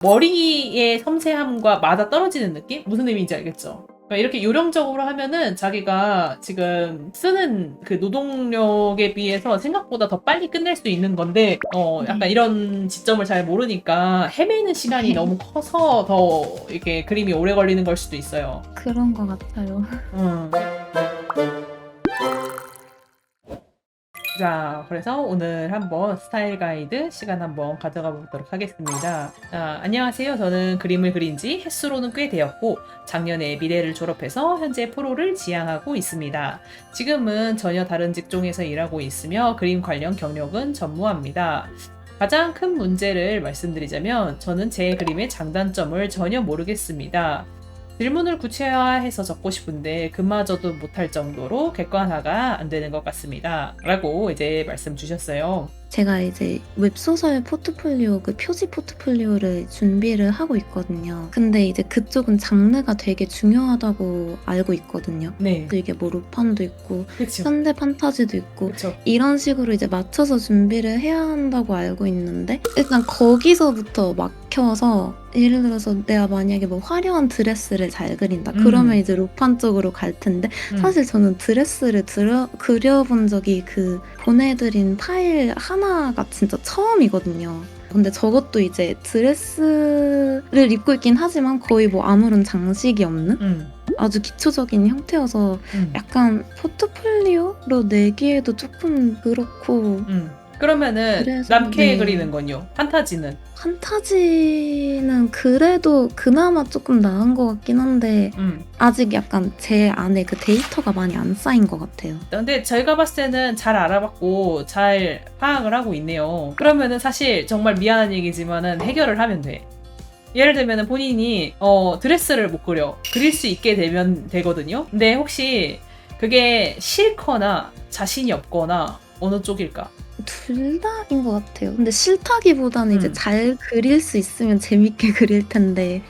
머리의 섬세함과 맞아떨어지는 느낌? 무슨 의미인지 알겠죠? 그러니까 이렇게 요령적으로 하면은 자기가 지금 쓰는 그 노동력에 비해서 생각보다 더 빨리 끝낼 수 있는 건데 약간 네. 이런 지점을 잘 모르니까 헤매는 시간이 너무 커서 더 이렇게 그림이 오래 걸리는 걸 수도 있어요. 그런 것 같아요. 음. 자, 그래서 오늘 한번 스타일 가이드 시간 한번 가져가 보도록 하겠습니다. 안녕하세요. 저는 그림을 그린 지 횟수로는 꽤 되었고 작년에 미대를 졸업해서 현재 프로를 지향하고 있습니다. 지금은 전혀 다른 직종에서 일하고 있으며 그림 관련 경력은 전무합니다. 가장 큰 문제를 말씀드리자면 저는 제 그림의 장단점을 전혀 모르겠습니다. 질문을 구체화해서 적고 싶은데 그마저도 못할 정도로 객관화가 안 되는 것 같습니다. 라고 이제 말씀 주셨어요. 제가 이제 웹소설 포트폴리오, 그 표지 포트폴리오를 준비를 하고 있거든요. 근데 이제 그쪽은 장르가 되게 중요하다고 알고 있거든요. 네. 또 이게 뭐 로판도 있고 그쵸. 현대 판타지도 있고 그쵸. 이런 식으로 이제 맞춰서 준비를 해야 한다고 알고 있는데 일단 거기서부터 막혀서 예를 들어서 내가 만약에 뭐 화려한 드레스를 잘 그린다. 그러면 이제 로판 쪽으로 갈 텐데 사실 저는 드레스를 그려본 적이 그 보내드린 파일 하나가 진짜 처음이거든요. 근데 저것도 이제 드레스를 입고 있긴 하지만 거의 뭐 아무런 장식이 없는 아주 기초적인 형태여서 약간 포트폴리오로 내기에도 조금 그렇고 그러면은 그래서 남캐 네. 그리는 건요? 판타지는? 판타지는 그래도 그나마 조금 나은 것 같긴 한데 아직 약간 제 안에 그 데이터가 많이 안 쌓인 것 같아요. 근데 저희가 봤을 때는 잘 알아봤고 잘 파악을 하고 있네요. 그러면은 사실 정말 미안한 얘기지만은 해결을 하면 돼. 예를 들면 본인이 드레스를 못 그릴 수 있게 되면 되거든요. 근데 혹시 그게 싫거나 자신이 없거나 어느 쪽일까? 둘 다인 것 같아요. 근데 싫다기보다는 이제 잘 그릴 수 있으면 재밌게 그릴 텐데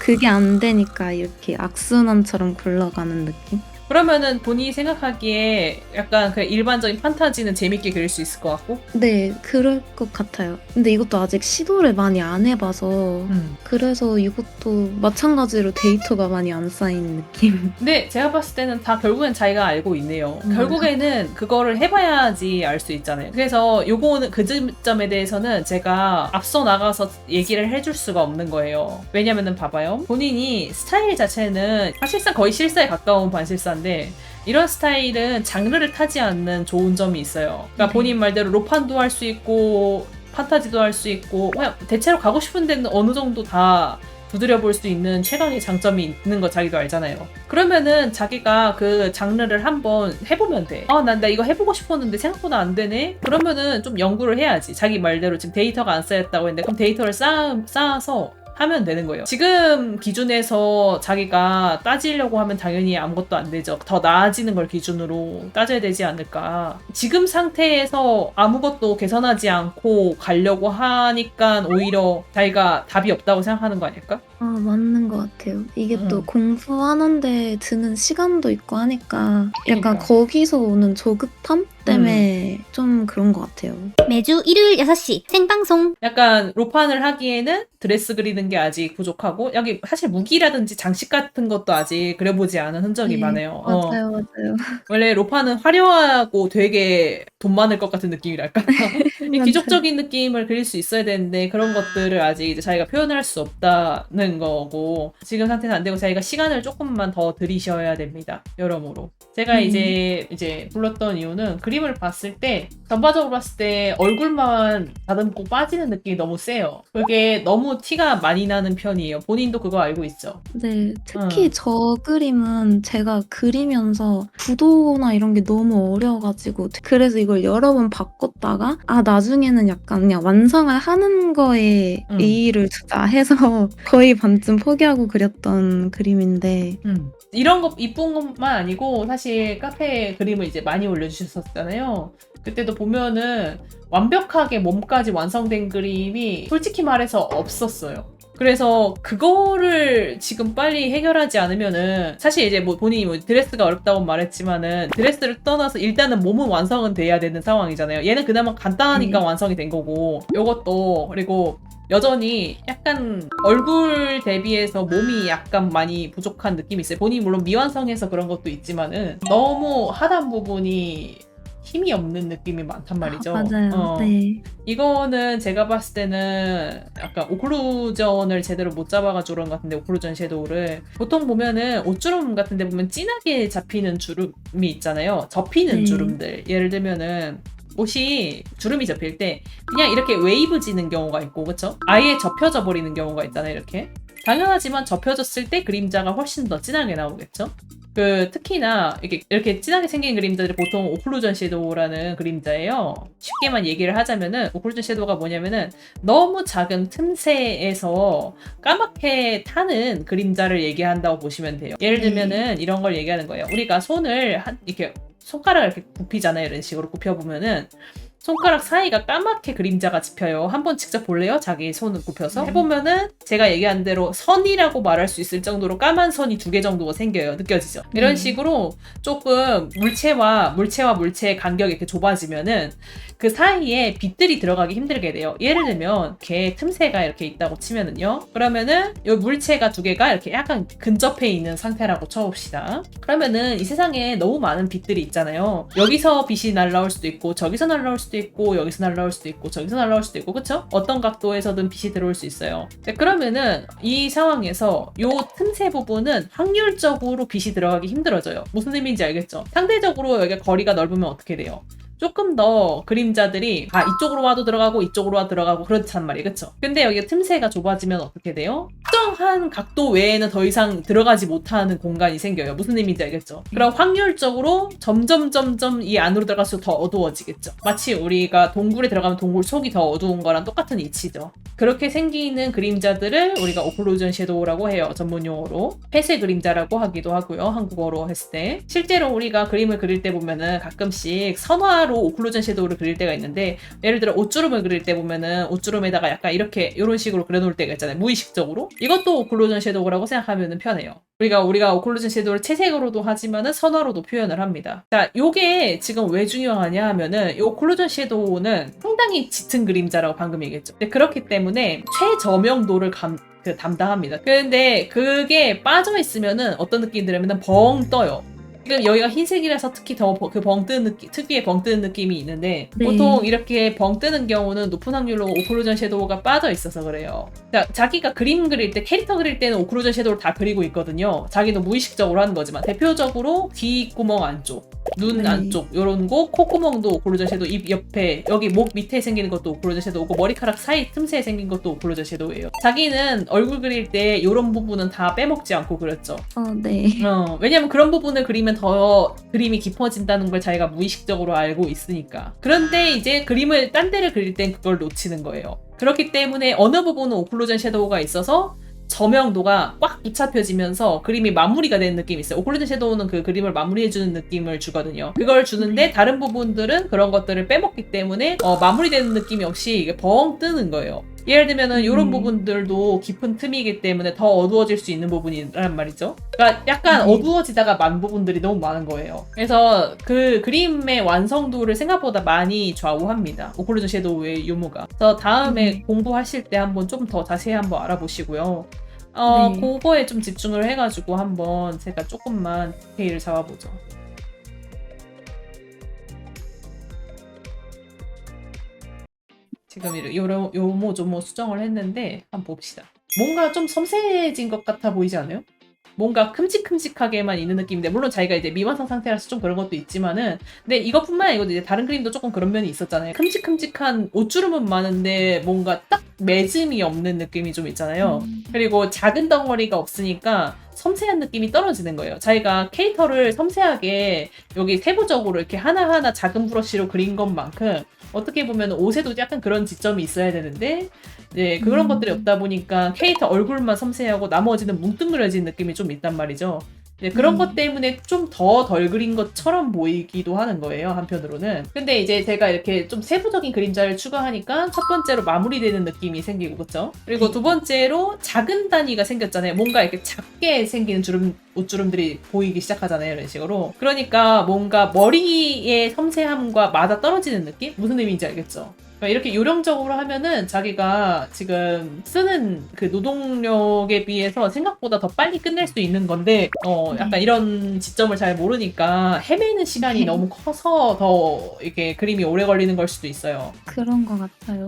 그게 안 되니까 이렇게 악순환처럼 굴러가는 느낌? 그러면은 본인이 생각하기에 약간 그 일반적인 판타지는 재밌게 그릴 수 있을 것 같고? 네, 그럴 것 같아요. 근데 이것도 아직 시도를 많이 안 해봐서 그래서 이것도 마찬가지로 데이터가 많이 안 쌓인 느낌. 근데 제가 봤을 때는 다 결국엔 자기가 알고 있네요. 결국에는 그거를 해봐야지 알 수 있잖아요. 그래서 요거는 그 점에 대해서는 제가 앞서 나가서 얘기를 해줄 수가 없는 거예요. 왜냐면은 봐봐요. 본인이 스타일 자체는 사실상 거의 실사에 가까운 반실사인데 이런 스타일은 장르를 타지 않는 좋은 점이 있어요. 그러니까 네. 본인 말대로 로판도 할 수 있고 판타지도 할 수 있고 그냥 대체로 가고 싶은 데는 어느 정도 다 두드려 볼 수 있는 최강의 장점이 있는 거 자기도 알잖아요. 그러면은 자기가 그 장르를 한번 해보면 돼. 나 이거 해보고 싶었는데 생각보다 안 되네? 그러면은 좀 연구를 해야지. 자기 말대로 지금 데이터가 안 쌓였다고 했는데 그럼 데이터를 쌓아서 하면 되는 거예요. 지금 기준에서 자기가 따지려고 하면 당연히 아무것도 안 되죠. 더 나아지는 걸 기준으로 따져야 되지 않을까. 지금 상태에서 아무것도 개선하지 않고 가려고 하니까 오히려 자기가 답이 없다고 생각하는 거 아닐까? 아, 맞는 것 같아요. 이게 또 공부하는데 드는 시간도 있고 하니까 약간 그러니까. 거기서 오는 조급함 때문에 좀 그런 것 같아요. 매주 일요일 6시 생방송. 약간 로판을 하기에는 드레스 그리는 게 아직 부족하고 여기 사실 무기라든지 장식 같은 것도 아직 그려보지 않은 흔적이 네, 많아요. 맞아요, 맞아요. 원래 로판은 화려하고 되게 돈 많을 것 같은 느낌이랄까? 이 맞아요. 귀족적인 느낌을 그릴 수 있어야 되는데 그런 것들을 아직 이제 자기가 표현할 수 없다는 거고 지금 상태는 안 되고 자기가 시간을 조금만 더 들이셔야 됩니다. 여러모로. 제가 이제 불렀던 이유는 그림을 봤을 때 전반적으로 봤을 때 얼굴만 다듬고 빠지는 느낌이 너무 세요. 그게 너무 티가 많이 나는 편이에요. 본인도 그거 알고 있죠? 네, 특히 저 그림은 제가 그리면서 구도나 이런 게 너무 어려워가지고 그래서 이걸 여러 번 바꿨다가 나중에는 약간 그냥 완성을 하는 거에 의의를 두자 해서 거의 반쯤 포기하고 그렸던 그림인데 이런 거 이쁜 것만 아니고 사실 카페에 그림을 이제 많이 올려주셨었잖아요. 그때도 보면은 완벽하게 몸까지 완성된 그림이 솔직히 말해서 없었어요. 그래서 그거를 지금 빨리 해결하지 않으면은 사실 이제 뭐 본인이 뭐 드레스가 어렵다고 말했지만은 드레스를 떠나서 일단은 몸은 완성은 돼야 되는 상황이잖아요. 얘는 그나마 간단하니까 완성이 된 거고 요것도 그리고 여전히 약간 얼굴 대비해서 몸이 약간 많이 부족한 느낌이 있어요. 본인이 물론 미완성해서 그런 것도 있지만은 너무 하단 부분이 힘이 없는 느낌이 많단 말이죠. 맞아요. 네. 이거는 제가 봤을 때는 약간 오클루전을 제대로 못 잡아가지고 그런 것 같은데, 오클루전 섀도우를 보통 보면은 옷주름 같은 데 보면 진하게 잡히는 주름이 있잖아요. 접히는 네. 주름들. 예를 들면은 옷이 주름이 접힐 때 그냥 이렇게 웨이브 지는 경우가 있고, 그쵸? 아예 접혀져 버리는 경우가 있잖아요. 이렇게 당연하지만 접혀졌을 때 그림자가 훨씬 더 진하게 나오겠죠. 특히나 이렇게 진하게 생긴 그림자들이 보통 오클루전 섀도우라는 그림자예요. 쉽게만 얘기를 하자면은 오클루전 섀도우가 뭐냐면은 너무 작은 틈새에서 까맣게 타는 그림자를 얘기한다고 보시면 돼요. 예를 들면은 이런 걸 얘기하는 거예요. 우리가 손을 이렇게 손가락을 이렇게 굽히잖아요. 이런 식으로 굽혀보면은 손가락 사이가 까맣게 그림자가 짚혀요. 한번 직접 볼래요? 자기 손을 굽혀서 해보면은 제가 얘기한 대로 선이라고 말할 수 있을 정도로 까만 선이 2개 정도가 생겨요. 느껴지죠? 이런 식으로 조금 물체와 물체의 간격이 이렇게 좁아지면은 그 사이에 빛들이 들어가기 힘들게 돼요. 예를 들면 개 틈새가 이렇게 있다고 치면은요. 그러면은 이 물체가 2개가 이렇게 약간 근접해 있는 상태라고 쳐봅시다. 그러면은 이 세상에 너무 많은 빛들이 있잖아요. 여기서 빛이 날라올 수도 있고, 저기서 날라올 수도 있고, 여기서 날라올 수도 있고, 저기서 날라올 수도 있고, 그쵸? 어떤 각도에서든 빛이 들어올 수 있어요. 그러면은 이 상황에서 이 틈새 부분은 확률적으로 빛이 들어가기 힘들어져요. 무슨 의미인지 알겠죠? 상대적으로 여기 거리가 넓으면 어떻게 돼요? 조금 더 그림자들이 이쪽으로 와도 들어가고 이쪽으로 와도 들어가고 그렇단 말이에요. 그쵸? 근데 여기 틈새가 좁아지면 어떻게 돼요? 특정한 각도 외에는 더 이상 들어가지 못하는 공간이 생겨요. 무슨 의미인지 알겠죠? 그럼 확률적으로 점점 이 안으로 들어갈수록 더 어두워지겠죠. 마치 우리가 동굴에 들어가면 동굴 속이 더 어두운 거랑 똑같은 이치죠. 그렇게 생기는 그림자들을 우리가 오클루전 섀도우라고 해요. 전문 용어로. 폐쇄 그림자라고 하기도 하고요. 한국어로 했을 때. 실제로 우리가 그림을 그릴 때 보면은 가끔씩 선화로 오클루전 섀도우를 그릴 때가 있는데, 예를 들어 옷주름을 그릴 때 보면은 옷주름에다가 약간 이렇게 이런 식으로 그려놓을 때가 있잖아요. 무의식적으로. 이것도 오클루전 섀도우라고 생각하면 편해요. 우리가 오클루전 섀도우를 채색으로도 하지만은 선화로도 표현을 합니다. 자, 요게 지금 왜 중요하냐 하면은 이 오클루전 섀도우는 상당히 짙은 그림자라고 방금 얘기했죠. 그렇기 때문에 최저명도를 담당합니다. 근데 그게 빠져있으면은 어떤 느낌이 들냐면은 벙 떠요. 지금 여기가 흰색이라서 특히 더 벙 뜨는 느낌, 특유의 벙 뜨는 느낌이 있는데, 네. 보통 이렇게 벙 뜨는 경우는 높은 확률로 오클루전 섀도우가 빠져 있어서 그래요. 자기가 그림 그릴 때, 캐릭터 그릴 때는 오클루전 섀도우를 다 그리고 있거든요. 자기도 무의식적으로 하는 거지만 대표적으로 귀 구멍 안쪽, 눈 안쪽 요런 거, 콧구멍도 오클루전 섀도우, 입 옆에, 여기 목 밑에 생기는 것도 오클루전 섀도우고, 머리카락 사이 틈새에 생긴 것도 오클루전 섀도우예요. 자기는 얼굴 그릴 때 요런 부분은 다 빼먹지 않고 그렸죠. 네. 왜냐면 그런 부분을 그리면 더 그림이 깊어진다는 걸 자기가 무의식적으로 알고 있으니까. 그런데 이제 그림을 딴 데를 그릴 땐 그걸 놓치는 거예요. 그렇기 때문에 어느 부분은 오클루전 섀도우가 있어서 저명도가 꽉 붙잡혀지면서 그림이 마무리가 되는 느낌이 있어요. 오클루전 섀도우는 그 그림을 마무리해주는 느낌을 주거든요. 그걸 주는데 다른 부분들은 그런 것들을 빼먹기 때문에 마무리되는 느낌이 없이 이게 벙 뜨는 거예요. 예를 들면은 이런 부분들도 깊은 틈이기 때문에 더 어두워질 수 있는 부분이란 말이죠. 그러니까 약간 어두워지다가 만 부분들이 너무 많은 거예요. 그래서 그 그림의 완성도를 생각보다 많이 좌우합니다. 오클루전 섀도우의 유무가. 그래서 다음에 공부하실 때 한번 좀 더 자세히 한번 알아보시고요. 그거에 좀 집중을 해가지고 한번 제가 조금만 디테일을 잡아보죠. 지금 요모조모 수정을 했는데 한번 봅시다. 뭔가 좀 섬세해진 것 같아 보이지 않아요? 뭔가 큼직큼직하게만 있는 느낌인데, 물론 자기가 이제 미완성 상태라서 좀 그런 것도 있지만은, 근데 이것뿐만 아니고 이제 다른 그림도 조금 그런 면이 있었잖아요. 큼직큼직한 옷주름은 많은데 뭔가 딱 매짐이 없는 느낌이 좀 있잖아요. 그리고 작은 덩어리가 없으니까 섬세한 느낌이 떨어지는 거예요. 자기가 캐릭터를 섬세하게 여기 세부적으로 이렇게 하나하나 작은 브러쉬로 그린 것만큼 어떻게 보면 옷에도 약간 그런 지점이 있어야 되는데, 네, 그런 것들이 없다 보니까 캐릭터 얼굴만 섬세하고 나머지는 뭉뚱그려진 느낌이 좀 있단 말이죠. 네, 그런 것 때문에 좀 더 덜 그린 것처럼 보이기도 하는 거예요, 한편으로는. 근데 이제 제가 이렇게 좀 세부적인 그림자를 추가하니까 첫 번째로 마무리되는 느낌이 생기고, 그쵸? 그리고 두 번째로 작은 단위가 생겼잖아요. 뭔가 이렇게 작게 생기는 옷주름들이 보이기 시작하잖아요, 이런 식으로. 그러니까 뭔가 머리의 섬세함과 맞아 떨어지는 느낌? 무슨 의미인지 알겠죠? 그러니까 이렇게 요령적으로 하면은 자기가 지금 쓰는 그 노동력에 비해서 생각보다 더 빨리 끝낼 수 있는 건데, 약간 네. 이런 지점을 잘 모르니까 헤매는 시간이 너무 커서 더 이렇게 그림이 오래 걸리는 걸 수도 있어요. 그런 것 같아요.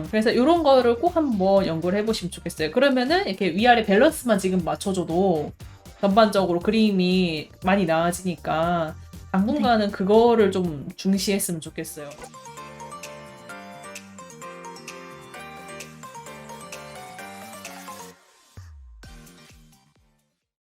그래서 이런 거를 꼭 한번 연구를 해보시면 좋겠어요. 그러면은 이렇게 위아래 밸런스만 지금 맞춰줘도 전반적으로 그림이 많이 나아지니까 당분간은 그거를 좀 중시했으면 좋겠어요.